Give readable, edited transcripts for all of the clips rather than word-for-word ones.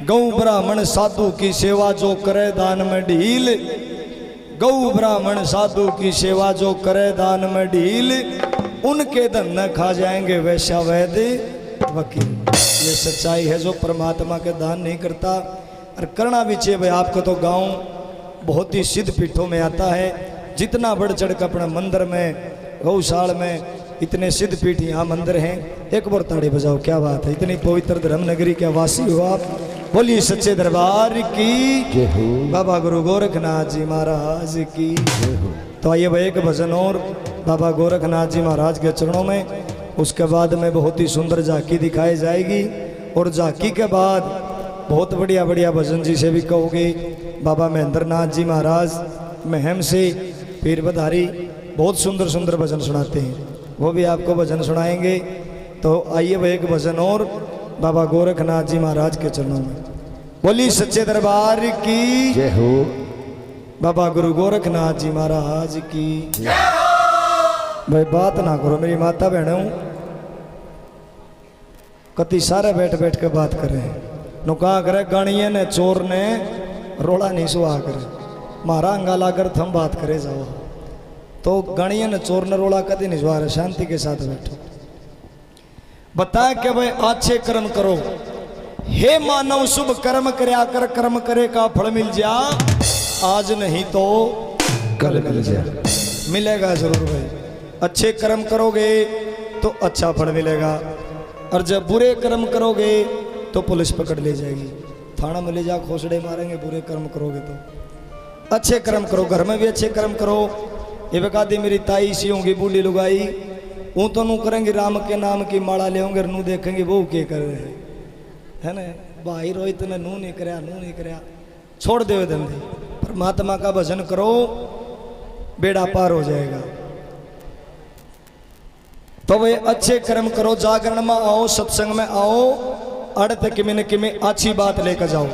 गौ ब्राह्मण साधु की सेवा जो करे दान में ढील, गौ ब्राह्मण साधु की सेवा जो करे दान में ढील, उनके धन न खा जाएंगे वैश्या वैद्य वकील। ये सच्चाई है जो परमात्मा के दान नहीं करता, और करना भी चाहिए भाई। आपको तो गांव बहुत ही सिद्ध पीठों में आता है, जितना बढ़ चढ़ कर अपने मंदिर में गौशाल में इतने सिद्ध पीठ यहाँ मंदिर हैं। एक बार ताड़ी बजाओ, क्या बात है, इतनी पवित्र धर्म नगरी के वासी हो आप। बोलिए सच्चे दरबार की जय हो, बाबा गुरु गोरखनाथ जी महाराज की जय हो। तो आइए भाई एक भजन और बाबा गोरखनाथ जी महाराज के चरणों में, उसके बाद में बहुत ही सुंदर झांकी दिखाई जाएगी, और झांकी के बाद बहुत बढ़िया बढ़िया भजन जी से भी कहोगे। बाबा महेंद्र नाथ जी महाराज महम से पीर बधारी बहुत सुंदर सुंदर भजन सुनाते हैं, वो भी आपको भजन सुनाएंगे। तो आइए भाई एक भजन और बाबा गोरखनाथ जी महाराज के चरणों में। बोली सच्चे दरबार की जय हो, बाबा गुरु गोरखनाथ जी महाराज की जय हो। भाई बात ना करो, मेरी माता बहन हूँ, कति सारे बैठ बैठ के बात करे नु कहा करे गानिये ने चोर ने रोड़ा नहीं सुहा करे, मारा अंगाला कर थम बात करे जाओ। तो गानिये ने चोर ने रोड़ा कभी नहीं सुहा रहे, शांति के साथ बैठो। बता के भाई अच्छे कर्म करो, हे मानव शुभ कर्म करया कर, कर्म करे का फल मिल जा, आज नहीं तो कल मिल जा। मिलेगा जरूर भाई, अच्छे कर्म करोगे तो अच्छा फल मिलेगा, और जब बुरे कर्म करोगे तो पुलिस पकड़ ले जाएगी, थाना में ले जा खोसड़े मारेंगे। बुरे कर्म करोगे तो अच्छे कर्म करो, घर में भी अच्छे कर्म करो। ये बता दी मेरी ताई सी होंगी बूढ़ी लुगाई, वो तो नू करेंगे राम के नाम की माला ले होंगे, नू देखेंगे वो क्या कर रहे हैं, है ना। भाई रोहित ने नू नहीं कराया, नू नहीं कराया, छोड़ दे धंधे, परमात्मा का भजन करो, बेड़ा पार हो जाएगा। तो वे अच्छे कर्म करो, जागरण में आओ, सत्संग में आओ, अड़त किमें न किमें अच्छी बात लेकर जाओ।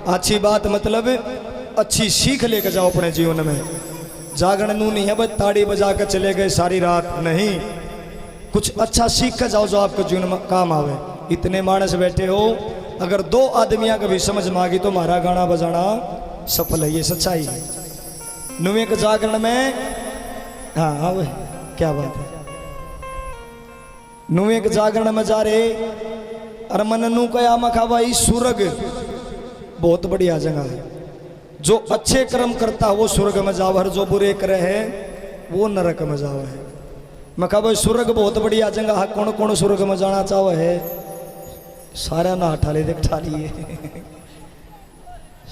अच्छी बात मतलब अच्छी सीख लेकर जाओ अपने जीवन में। जागरण नू नहीं है बस ताड़ी बजा कर चले गए सारी रात, नहीं, कुछ अच्छा सीख कर जाओ जो आपके जीवन में काम आवे। इतने मानस बैठे हो, अगर दो आदमियां कभी समझ मांगी तो हमारा गाना बजाना सफल है, ये सच्चाई है। नुए के जागरण में हाँ वही क्या बात है, नुए के जागरण में जा रहे, अरे मन नू कया मखा भाई स्वर्ग बहुत बढ़िया जगह है, जो अच्छे कर्म करता वो स्वर्ग में जावा है, जो बुरे करे है वो नरक में जावा है। मैं कहा भाई स्वर्ग बहुत बढ़िया जगह है, कौन कौन स्वर्ग में जाना चाहो है, सारा ना हटा ले देख ठा लिए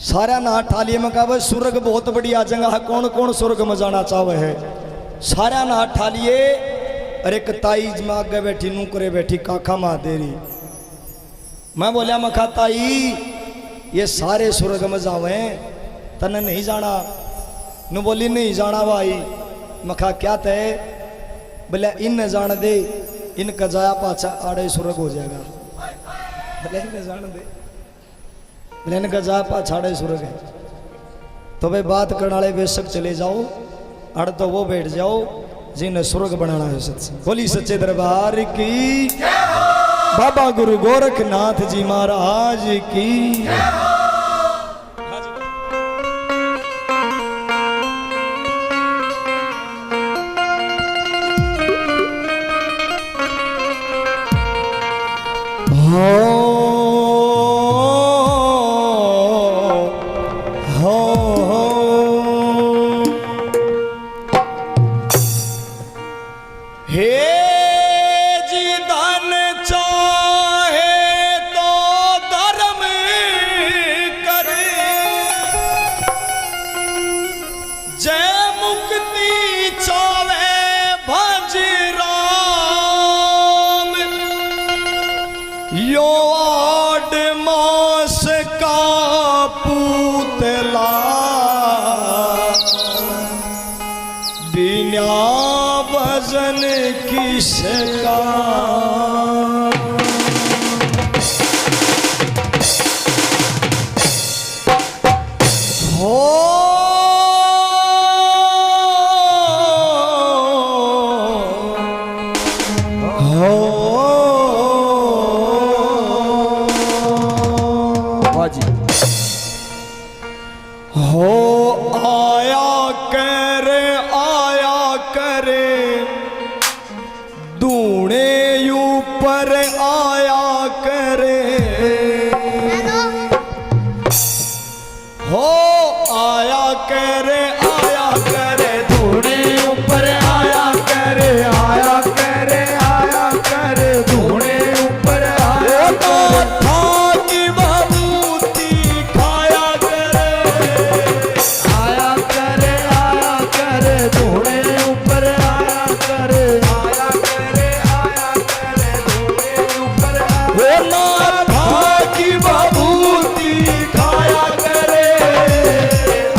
सारा ना हटा लिए। मैं कहा भाई स्वर्ग बहुत बढ़िया जगह है, कौन कौन स्वर्ग में जाना चाहो है, सारा ना हटा लिए। अरे ताई में आगे बैठी नू करे बैठी काखा माँ दे रही, मैं बोलिया मखा ताई ये सारे स्वर्ग में जावे तने नहीं जाना, नू बोली नहीं जाना भाई। मखा क्या तय, बोले इन जान दे, इनका जाया पाछा आड़े स्वर्ग हो जाएगा, बोले इन जान दे, बोले इनका जाया पाछा आड़े स्वर्ग है। तो भाई बात करने वाले बेशक चले जाओ, अड़ तो वो बैठ जाओ जिन्हें स्वर्ग बनाना है सत्संग। बोली सच्चे दरबार की, बाबा गुरु गोरखनाथ जी महाराज की। भजन किसका हो, वाह जी। हो आया करे दूने ऊपर आया करे, हो आया करे दूने ऊपर आया करे, आया करे दूने ऊपर आया करे, की बबूती खाया करे, आया करे दूने ऊपर आया करे, आया करे दूने ऊपर आया, की बबूती खाया करे,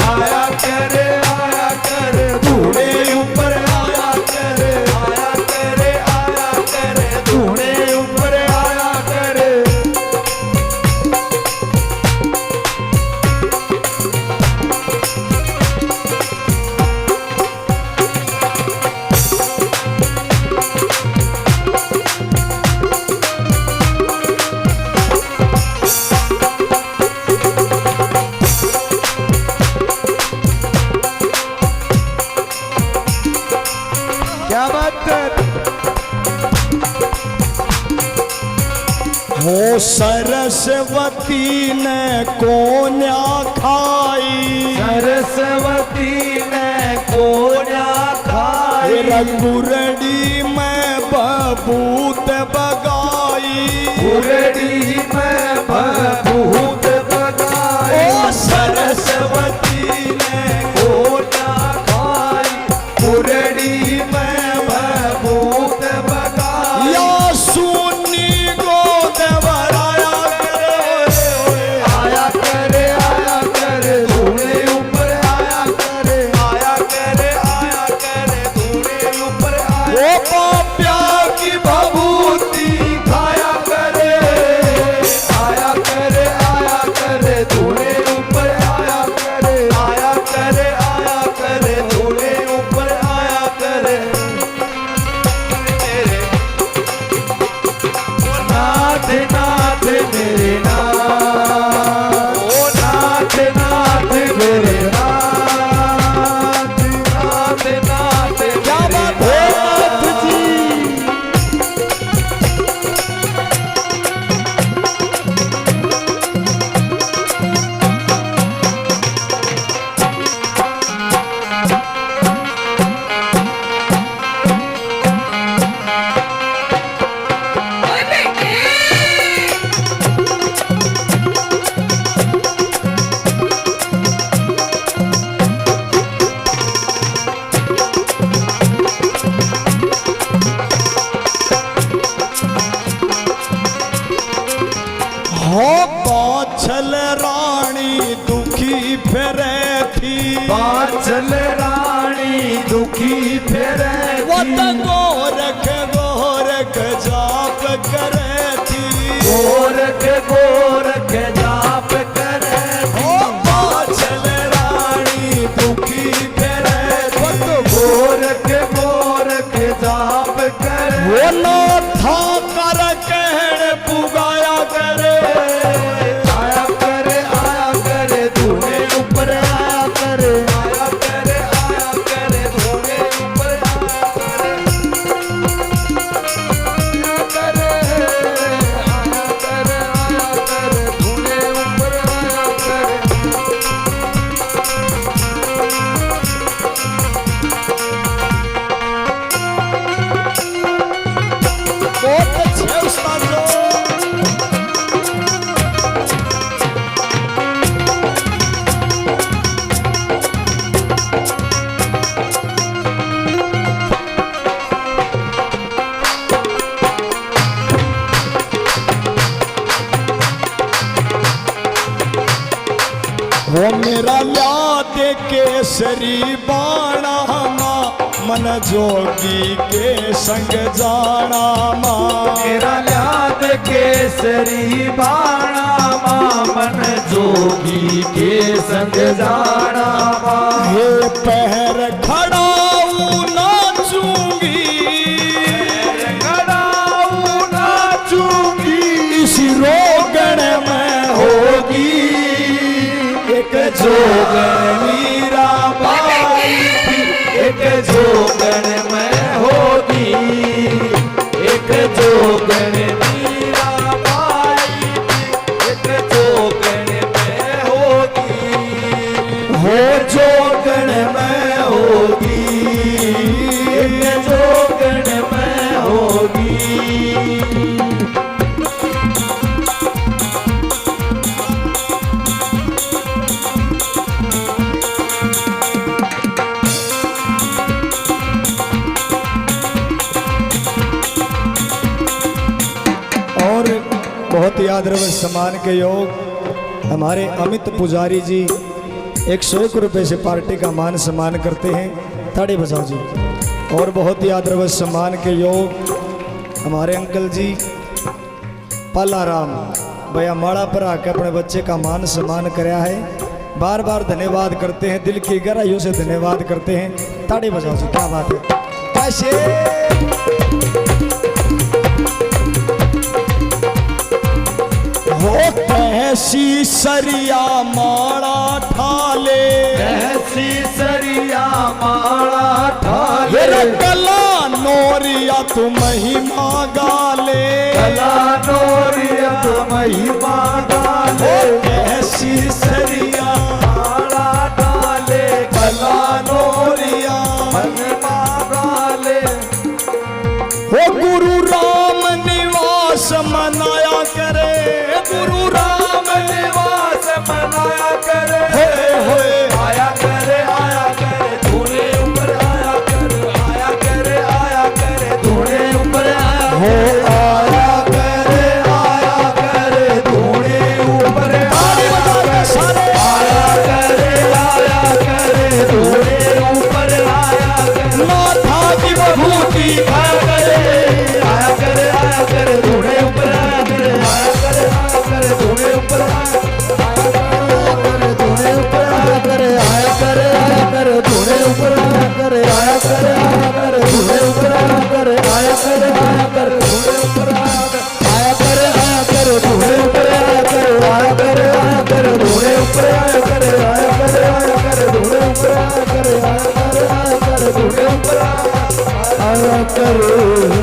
आया करे दूने ऊपर आया करे, आया करे दूने ऊपर आया करे। क्या बात है। हो सरस्वती ने कोन्या खाई, सरस्वती ने कोन्या खाई, गुरड़ी में बबूत बगाई, गुरड़ी में बबूत बगाई, ओ सरस्वती ने कोन्या खाई, गुरड़ी में बबूत बगाई, या सुनी गोद भराया करे, आया करे दूने ऊपर आया करे, आया करे दूने ऊपर आया, ओ पाप्या की बबूती खाया करे, आया करे दूने ऊपर आया करे, आया करे दूने ऊपर आया करे। नाथ नाथ मेरे नाथ, ओ नाथ मेरे नाथ, नाथ क्या बात है नाथ जी। हो बाछल रानी दुखी फिरे थी, बाछल रानी दुखी फिरे थी, गोरख जाप करे थी, गोरख जाप करे थी, बाछल रानी दुखी फिरे थी, गोरख जाप करे, वो ना था कर कहण पुगाया करे, आया करे दूने ऊपर आया करे, आया करे दूने ऊपर आया करे, आया करे दूने ऊपर आया करे। बहुत अच्छे उस्ताद लोग। वो मेरा याद केसरी बाणा माँ, मन जोगी के संग जाना माँ, मेरा याद केसरी बाणा माँ, मन जोगी के संग जाना माँ, हे पैर खड़ाऊ नाचूंगी, खड़ाऊ नाचूंगी, इस रोगण में होगी जोगन मीरा बाई थी, एक जोगन में होगी, एक जोगन मीरा बाई थी, एक जोगन में होगी, हो जोगन में होगी, एक जोगन में होगी। बहुत ही आदर व सम्मान के योग हमारे अमित पुजारी जी 101 रुपये से पार्टी का मान सम्मान करते हैं, ताड़ी बजाओ जी। और बहुत ही आदर व सम्मान के योग हमारे अंकल जी पालाराम भैया माड़ा पर आकर अपने बच्चे का मान सम्मान कराया है, बार बार धन्यवाद करते हैं, दिल की गहराइयों से धन्यवाद करते हैं, ताड़ी बजाओ जी। क्या बात है, कैसे कैसी सरिया माड़ा ठाले, कैसी सरिया माड़ा ठाले, कला नोरिया तुम ही मांगाले, कला नोरिया तुम ही मांगाले, कैसी सरिया माड़ा ठाले, कला नोरिया मन मांगाले। हो गुरु राम निवास मनाया करे, गुरु राम निवास मनाया करे, आया करे थोड़े ऊपर आया करे थोड़े ऊपर आया, हो आया करे थोड़े ऊपर सारे आया करे थोड़े ऊपर आया करे, माथा की बभूति आया करे थोड़े ऊपर आया करे, थोड़े ऊपर थोड़े ऊपर आया करे, आया करे थोड़े ऊपर आया करे, आया करे थोड़े ऊपर आया करे, आया करे थोड़े ऊपर आया करे, थोड़े ऊपर आया करे, आया करे थोड़े ऊपर आया करे, आया करे थोड़े ऊपर आया करे, आया करे थोड़े ऊपर आया करे।